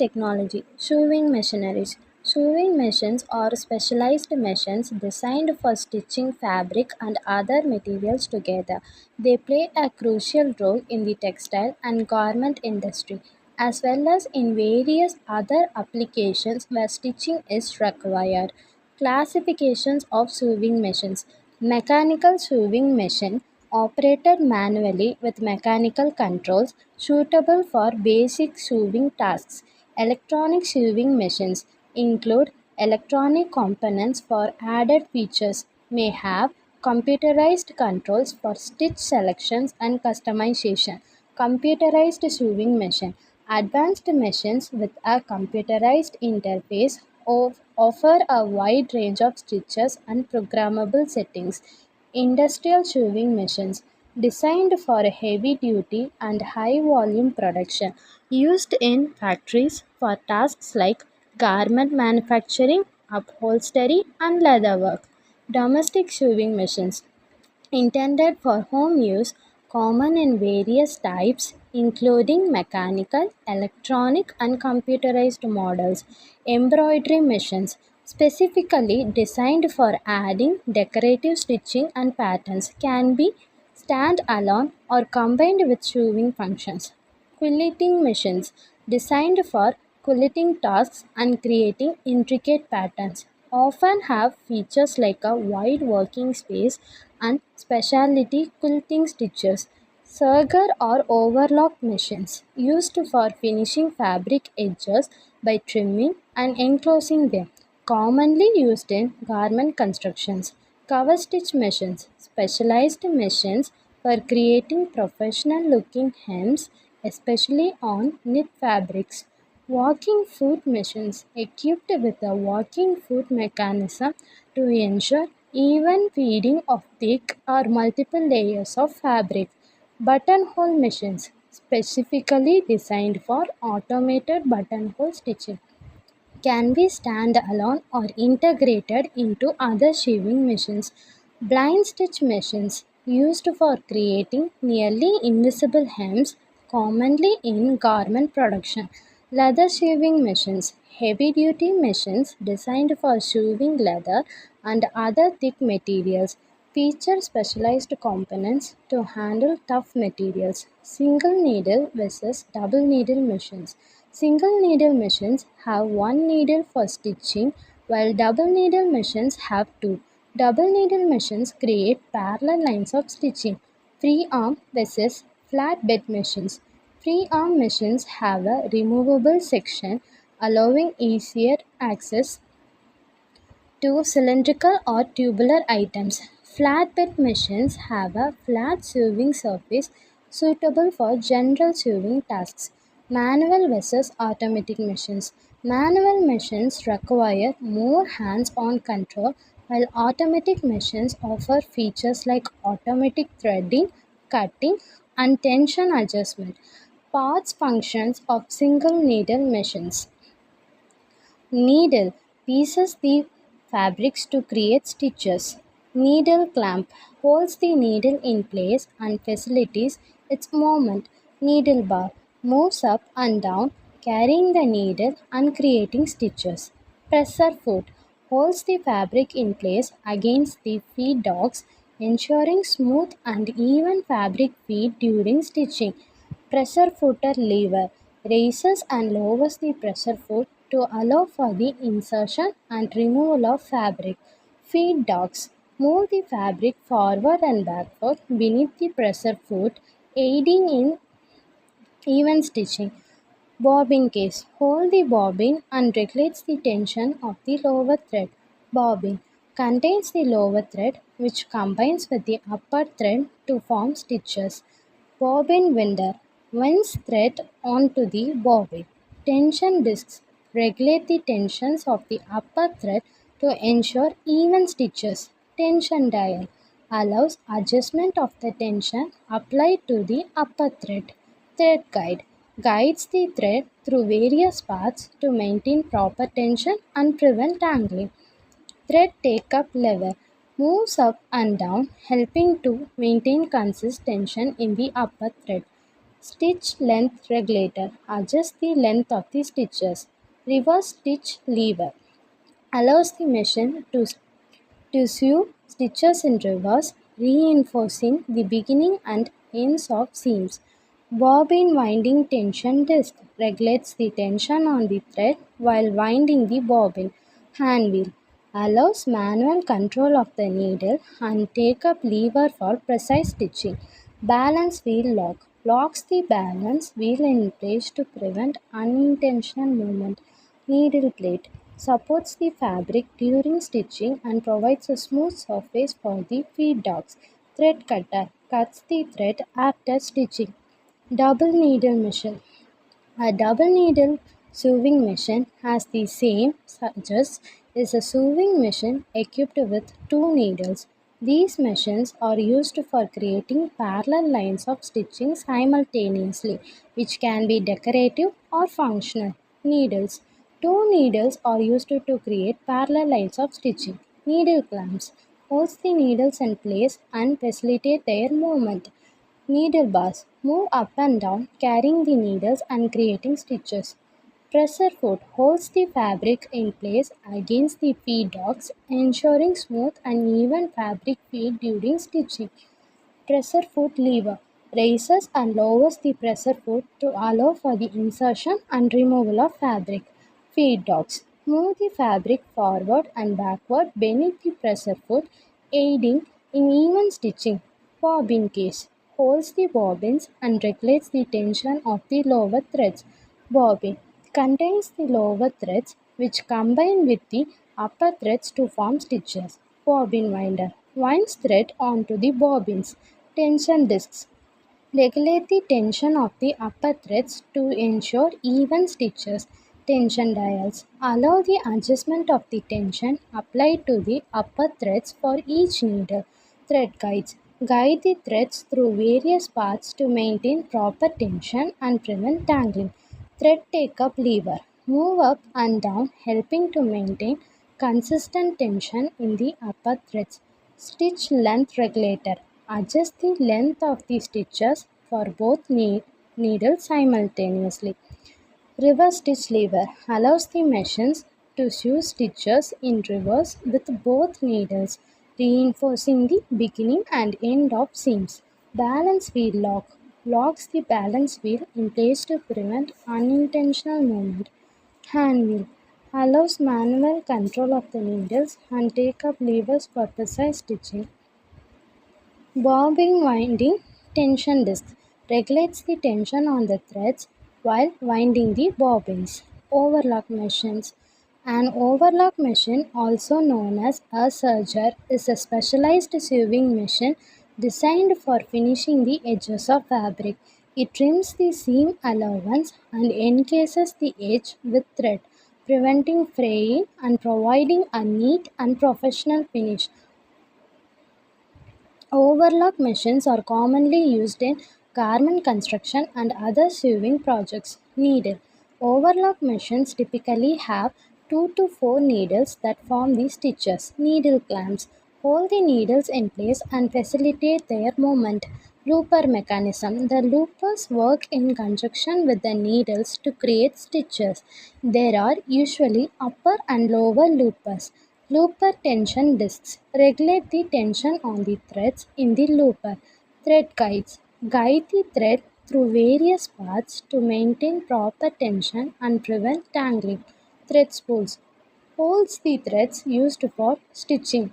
technology. Sewing machineries. Sewing machines are specialized machines designed for stitching fabric and other materials together. They play a crucial role in the textile and garment industry, as well as in various other applications where stitching is required. Classifications of sewing machines. Mechanical sewing machine operated manually with mechanical controls suitable for basic sewing tasks. Electronic sewing machines include electronic components for added features, may have computerized controls for stitch selections and customization. Computerized sewing machine. Advanced machines with a computerized interface offer a wide range of stitches and programmable settings. Industrial sewing machines designed for heavy duty and high volume production, used in factories for tasks like garment manufacturing, upholstery, and leatherwork. Domestic sewing machines intended for home use, common in various types, including mechanical, electronic, and computerized models. Embroidery machines, specifically designed for adding decorative stitching and patterns, can be stand alone or combined with sewing functions. Quilting machines, designed for quilting tasks and creating intricate patterns, often have features like a wide working space and specialty quilting stitches. Surger or overlock machines, used for finishing fabric edges by trimming and enclosing them, commonly used in garment constructions. Cover stitch machines, specialized machines for creating professional looking hems, especially on knit fabrics. Walking foot machines, equipped with a walking foot mechanism to ensure even feeding of thick or multiple layers of fabric. Buttonhole machines, specifically designed for automated buttonhole stitching, can be standalone or integrated into other sewing machines. Blind stitch machines, used for creating nearly invisible hems, commonly in garment production. Leather sewing machines, heavy duty machines designed for sewing leather and other thick materials, feature specialized components to handle tough materials. Single needle versus double needle machines. Single needle machines have one needle for stitching, while double needle machines have two. Double needle machines create parallel lines of stitching. Free arm versus flat bed machines. Free arm machines have a removable section allowing easier access to cylindrical or tubular items. Flatbed machines have a flat sewing surface suitable for general sewing tasks. Manual versus automatic machines. Manual machines require more hands on control, while automatic machines offer features like automatic threading, cutting, and tension adjustment. Parts functions of single needle machines. Needle pieces the fabrics to create stitches. Needle clamp holds the needle in place and facilitates its movement. Needle bar moves up and down, carrying the needle and creating stitches. Presser foot holds the fabric in place against the feed dogs, ensuring smooth and even fabric feed during stitching. Pressure footer lever raises and lowers the pressure foot to allow for the insertion and removal of fabric. Feed dogs move the fabric forward and backward beneath the pressure foot, aiding in even stitching. Bobbin case hold the bobbin and regulates the tension of the lower thread. Bobbin contains the lower thread which combines with the upper thread to form stitches. Bobbin winder winds thread onto the bobbin. Tension discs regulate the tensions of the upper thread to ensure even stitches. Tension dial allows adjustment of the tension applied to the upper thread. Thread guide guides the thread through various paths to maintain proper tension and prevent tangling. Thread take-up lever moves up and down, helping to maintain consistent tension in the upper thread. Stitch length regulator adjusts the length of the stitches. Reverse stitch lever allows the machine to sew stitches in reverse, reinforcing the beginning and ends of seams. Bobbin winding tension disc regulates the tension on the thread while winding the bobbin. Hand wheel allows manual control of the needle and take up lever for precise stitching. Balance wheel lock locks the balance wheel in place to prevent unintentional movement. Needle plate supports the fabric during stitching and provides a smooth surface for the feed dogs. Thread cutter cuts the thread after stitching. Double needle machine. A double needle sewing machine has the same such as a sewing machine equipped with two needles. These machines are used for creating parallel lines of stitching simultaneously, which can be decorative or functional. Needles. Two needles are used to create parallel lines of stitching. Needle clamps holds the needles in place and facilitate their movement. Needle bars move up and down, carrying the needles and creating stitches. Presser foot holds the fabric in place against the feed dogs, ensuring smooth and even fabric feed during stitching. Presser foot lever raises and lowers the presser foot to allow for the insertion and removal of fabric. Feed dogs move the fabric forward and backward beneath the presser foot, aiding in even stitching. Bobbin case holds the bobbins and regulates the tension of the lower threads. Bobbin contains the lower threads which combine with the upper threads to form stitches. Bobbin winder winds thread onto the bobbins. Tension discs regulate the tension of the upper threads to ensure even stitches. Tension dials allow the adjustment of the tension applied to the upper threads for each needle. Thread guides guide the threads through various paths to maintain proper tension and prevent tangling. Thread take up lever move up and down, helping to maintain consistent tension in the upper threads. Stitch length regulator adjust the length of the stitches for both needles simultaneously. Reverse stitch lever allows the machines to sew stitches in reverse with both needles, reinforcing the beginning and end of seams. Balance wheel lock locks the balance wheel in place to prevent unintentional movement. Hand wheel allows manual control of the needles and take up levers for precise stitching. Bobbin winding tension disc regulates the tension on the threads while winding the bobbins. Overlock machines. An overlock machine, also known as a serger, is a specialized sewing machine designed for finishing the edges of fabric. It trims the seam allowance and encases the edge with thread, preventing fraying and providing a neat and professional finish. Overlock machines are commonly used in garment construction and other sewing projects. Needle. Overlock machines typically have 2 to 4 needles that form the stitches. Needle clamps hold the needles in place and facilitate their movement. Looper mechanism. The loopers work in conjunction with the needles to create stitches. There are usually upper and lower loopers. Looper tension discs regulate the tension on the threads in the looper. Thread guides guide the thread through various paths to maintain proper tension and prevent tangling. Thread spools holds the threads used for stitching.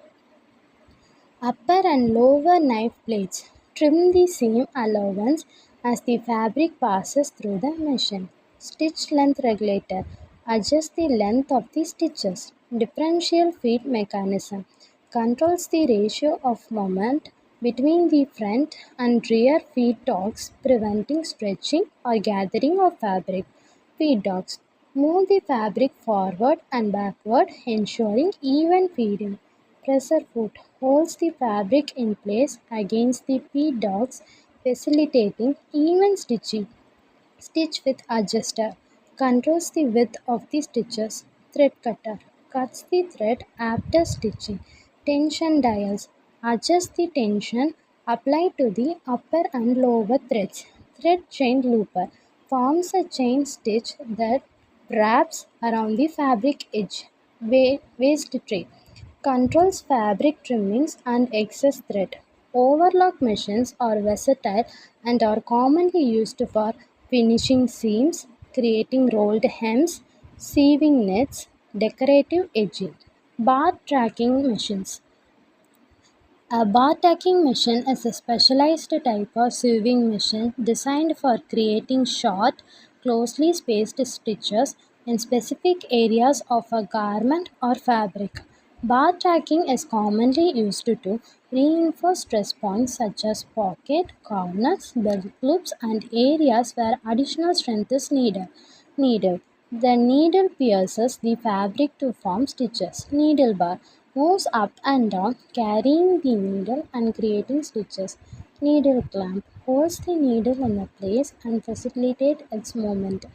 Upper and lower knife blades trim the seam allowance as the fabric passes through the machine. Stitch length regulator adjusts the length of the stitches. Differential feed mechanism controls the ratio of moment between the front and rear feed dogs, preventing stretching or gathering of fabric. Feed dogs move the fabric forward and backward, ensuring even feeding. Presser foot holds the fabric in place against the feed dogs, facilitating even stitching. Stitch width adjuster controls the width of the stitches. Thread cutter cuts the thread after stitching. Tension dials adjust the tension applied to the upper and lower threads. Thread chain looper forms a chain stitch that wraps around the fabric edge. Waist tray controls fabric trimmings and excess thread. Overlock machines are versatile and are commonly used for finishing seams, creating rolled hems, sieving nets, decorative edging. Bar tracking machines. A bar tacking machine is a specialized type of sewing machine designed for creating short, closely spaced stitches in specific areas of a garment or fabric. Bar tacking is commonly used to reinforce stress points such as pocket, corners, belt loops, and areas where additional strength is needed. The needle pierces the fabric to form stitches. Needle bar moves up and down, carrying the needle and creating stitches. Needle clamp holds the needle in a place and facilitates its movement.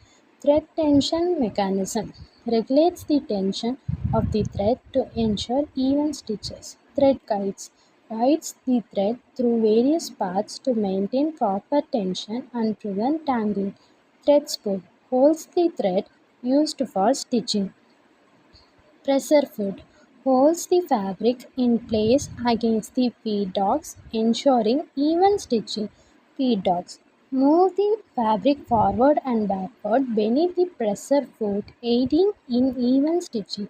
Thread tension mechanism regulates the tension of the thread to ensure even stitches. Thread guides the thread through various paths to maintain proper tension and prevent tangling. Thread spool holds the thread used for stitching. Pressure foot holds the fabric in place against the feed dogs, ensuring even stitching. Feed dogs move the fabric forward and backward beneath the pressure foot, aiding in even stitching.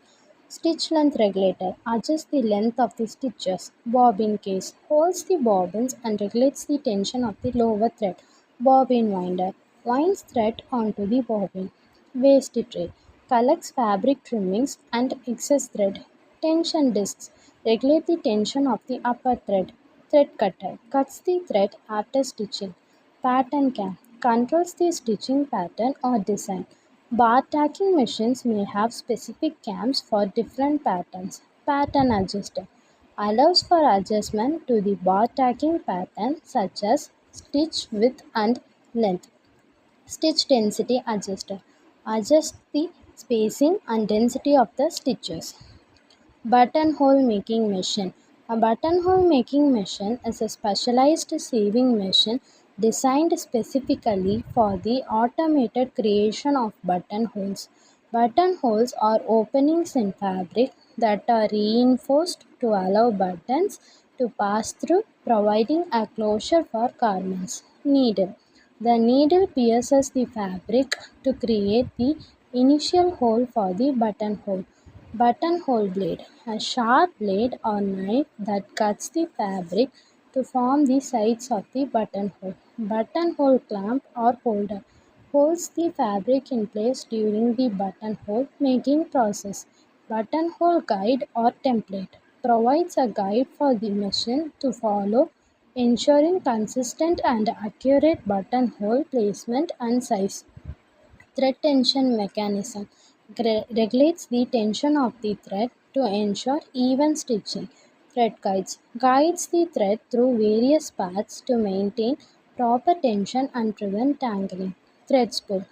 Stitch length regulator adjusts the length of the stitches. Bobbin case holds the bobbins and regulates the tension of the lower thread. Bobbin winder winds thread onto the bobbin. Waist tray collects fabric trimmings and excess thread. Tension discs regulate the tension of the upper thread. Thread cutter cuts the thread after stitching. Pattern cam controls the stitching pattern or design. Bar tacking machines may have specific cams for different patterns. Pattern adjuster allows for adjustment to the bar tacking pattern such as stitch width and length. Stitch density adjuster adjusts the spacing and density of the stitches. Buttonhole making machine. A buttonhole making machine is a specialized sewing machine designed specifically for the automated creation of buttonholes. Buttonholes are openings in fabric that are reinforced to allow buttons to pass through, providing a closure for garments. Needle. The needle pierces the fabric to create the initial hole for the buttonhole. Buttonhole blade, a sharp blade or knife that cuts the fabric to form the sides of the buttonhole. Buttonhole clamp or holder holds the fabric in place during the buttonhole making process. Buttonhole guide or template provides a guide for the machine to follow, ensuring consistent and accurate buttonhole placement and size. Thread tension mechanism regulates the tension of the thread to ensure even stitching. Thread guides the thread through various paths to maintain proper tension and prevent tangling. Thread spool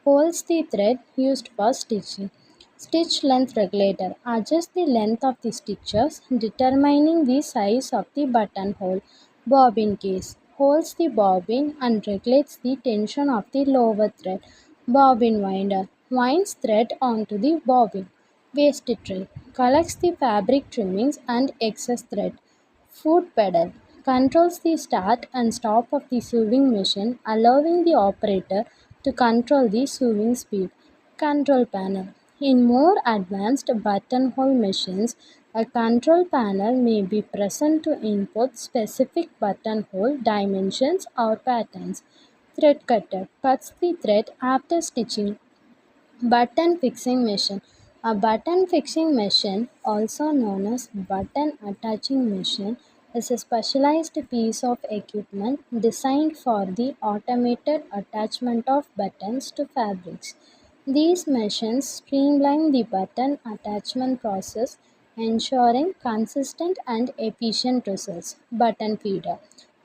holds the thread used for stitching. Stitch length regulator adjusts the length of the stitches, determining the size of the buttonhole. Bobbin case holds the bobbin and regulates the tension of the lower thread. Bobbin winder winds thread onto the bobbin. Waist tray collects the fabric trimmings and excess thread. Foot pedal controls the start and stop of the sewing machine, allowing the operator to control the sewing speed. Control panel. In more advanced buttonhole machines, a control panel may be present to input specific buttonhole dimensions or patterns. Thread cutter cuts the thread after stitching. Button fixing machine. A button fixing machine, also known as button attaching machine, is a specialized piece of equipment designed for the automated attachment of buttons to fabrics. These machines streamline the button attachment process, ensuring consistent and efficient results. Button feeder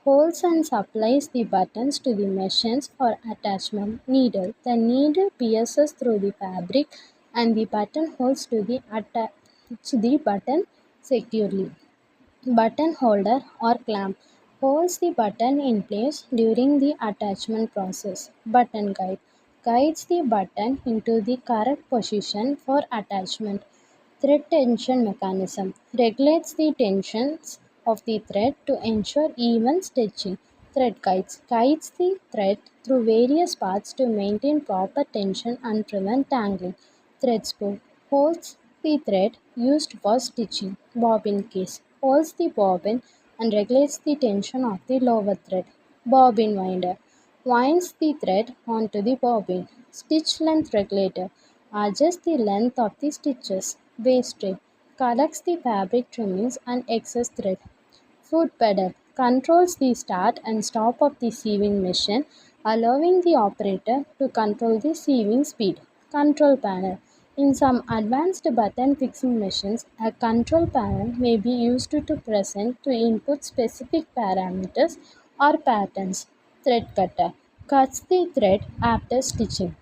holds and supplies the buttons to the machines for attachment. Needle. The needle pierces through the fabric and the button holds to the button securely. Button holder or clamp holds the button in place during the attachment process. Button guide guides the button into the correct position for attachment. Thread tension mechanism regulates the tensions of the thread to ensure even stitching. Thread guides the thread through various paths to maintain proper tension and prevent tangling. Thread spool holds the thread used for stitching. Bobbin case holds the bobbin and regulates the tension of the lower thread. Bobbin winder winds the thread onto the bobbin. Stitch length regulator adjusts the length of the stitches. Waste tray collects the fabric trimmings and excess thread. Foot pedal controls the start and stop of the sewing machine, allowing the operator to control the sewing speed. Control panel. In some advanced button fixing machines, a control panel may be used to present to input specific parameters or patterns. Thread cutter cuts the thread after stitching.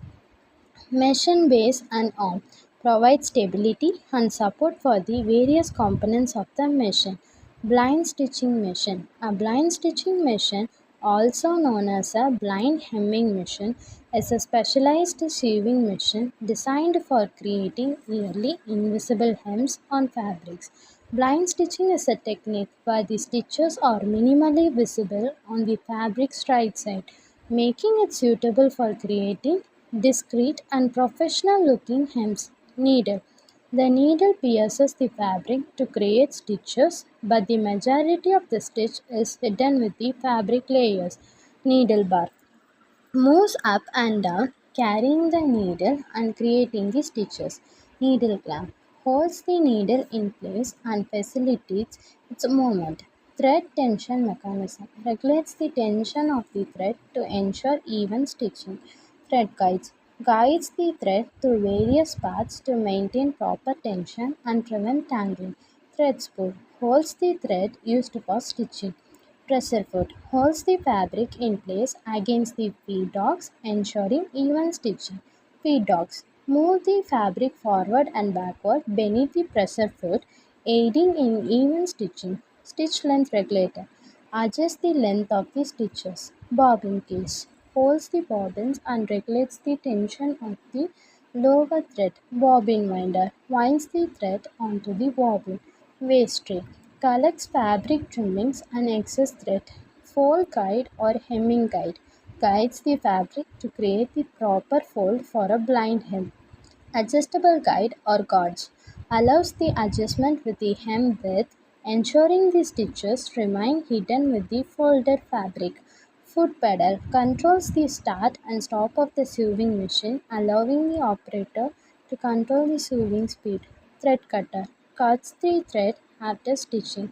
Machine base and arm provide stability and support for the various components of the machine. Blind stitching machine. A blind stitching machine, also known as a blind hemming machine, is a specialized sewing machine designed for creating nearly invisible hems on fabrics. Blind stitching is a technique where the stitches are minimally visible on the fabric's right side, making it suitable for creating discreet and professional looking hems. Needle. The needle pierces the fabric to create stitches, but the majority of the stitch is hidden with the fabric layers. Needle bar moves up and down, carrying the needle and creating the stitches. Needle clamp holds the needle in place and facilitates its movement. Thread tension mechanism regulates the tension of the thread to ensure even stitching. Thread guides the thread through various paths to maintain proper tension and prevent tangling. Thread spool holds the thread used for stitching. Presser foot holds the fabric in place against the feed dogs, ensuring even stitching. Feed dogs move the fabric forward and backward beneath the presser foot, aiding in even stitching. Stitch length regulator adjusts the length of the stitches. Bobbin case holds the bobbins and regulates the tension of the lower thread. Bobbin winder winds the thread onto the bobbin. Waste tray collects fabric trimmings and excess thread. Fold guide or hemming guide guides the fabric to create the proper fold for a blind hem. Adjustable guide or gauge allows the adjustment with the hem width, ensuring the stitches remain hidden with the folded fabric. Foot pedal controls the start and stop of the sewing machine, allowing the operator to control the sewing speed. Thread cutter cuts the thread after stitching.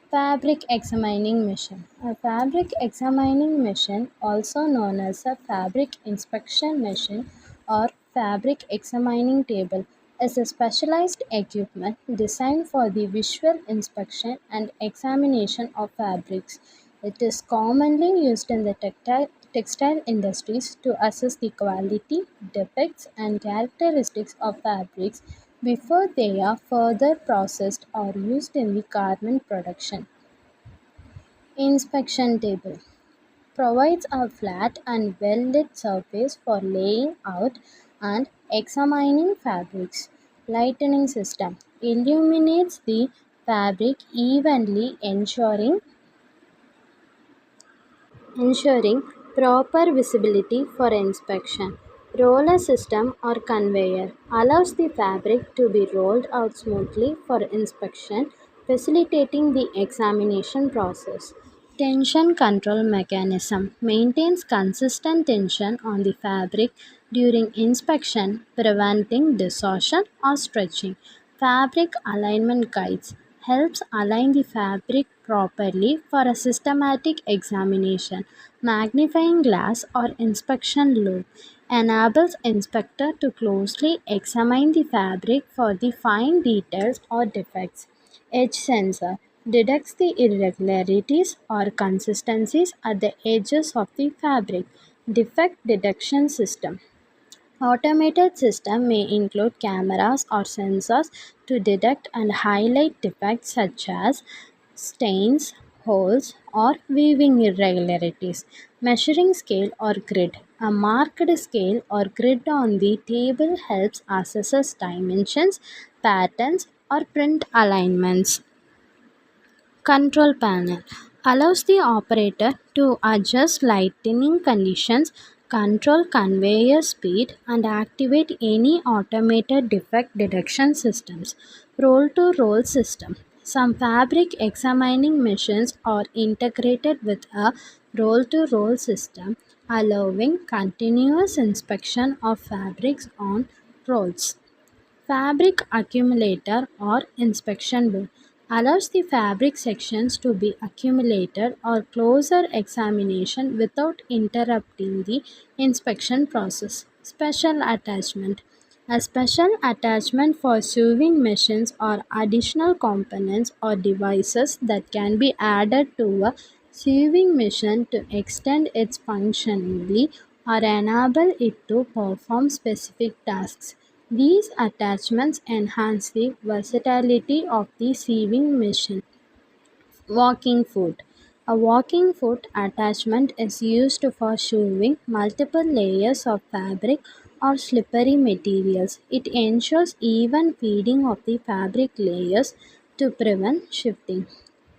Fabric examining machine. A fabric examining machine, also known as a fabric inspection machine or fabric examining table, is a specialized equipment designed for the visual inspection and examination of fabrics. It is commonly used in the textile industries to assess the quality, defects, and characteristics of fabrics before they are further processed or used in the garment production. Inspection table provides a flat and well-lit surface for laying out and examining fabrics. Lightning system illuminates the fabric evenly, ensuring proper visibility for inspection. Roller system or conveyor allows the fabric to be rolled out smoothly for inspection, facilitating the examination process. Tension control mechanism maintains consistent tension on the fabric during inspection, preventing distortion or stretching. Fabric alignment guides helps align the fabric properly for a systematic examination. Magnifying glass or inspection loop enables inspector to closely examine the fabric for the fine details or defects. Edge sensor detects the irregularities or consistencies at the edges of the fabric. Defect detection system. Automated system may include cameras or sensors to detect and highlight defects such as stains, holes, or weaving irregularities. Measuring scale or grid. A marked scale or grid on the table helps assess dimensions, patterns, or print alignments. Control panel allows the operator to adjust lighting conditions, control conveyor speed, and activate any automated defect detection systems. Roll to roll system. Some fabric examining machines are integrated with a roll to roll system, allowing continuous inspection of fabrics on rolls. Fabric accumulator or inspection bin allows the fabric sections to be accumulated or closer examination without interrupting the inspection process. Special attachment. A special attachment for sewing machines or additional components or devices that can be added to a sewing machine to extend its functionality or enable it to perform specific tasks. These attachments enhance the versatility of the sewing machine. Walking foot. A walking foot attachment is used for sewing multiple layers of fabric or slippery materials. It ensures even feeding of the fabric layers to prevent shifting.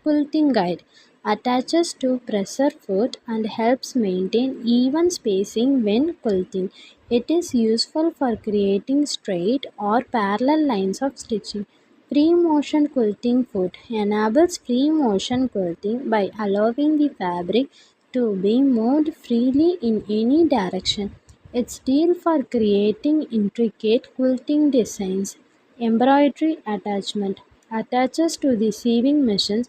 Quilting guide attaches to presser foot and helps maintain even spacing when quilting. It is useful for creating straight or parallel lines of stitching. Free motion quilting foot enables free motion quilting by allowing the fabric to be moved freely in any direction. It's ideal for creating intricate quilting designs. Embroidery attachment attaches to the sewing machines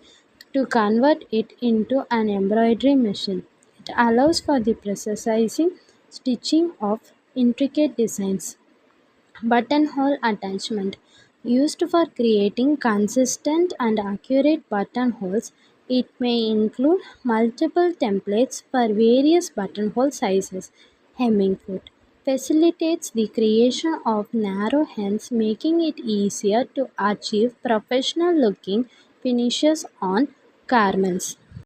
to convert it into an embroidery machine. It allows for the precising stitching of intricate designs. Buttonhole attachment used for creating consistent and accurate buttonholes. It may include multiple templates for various buttonhole sizes. Hemming foot facilitates the creation of narrow hems, making it easier to achieve professional looking finishes on garments.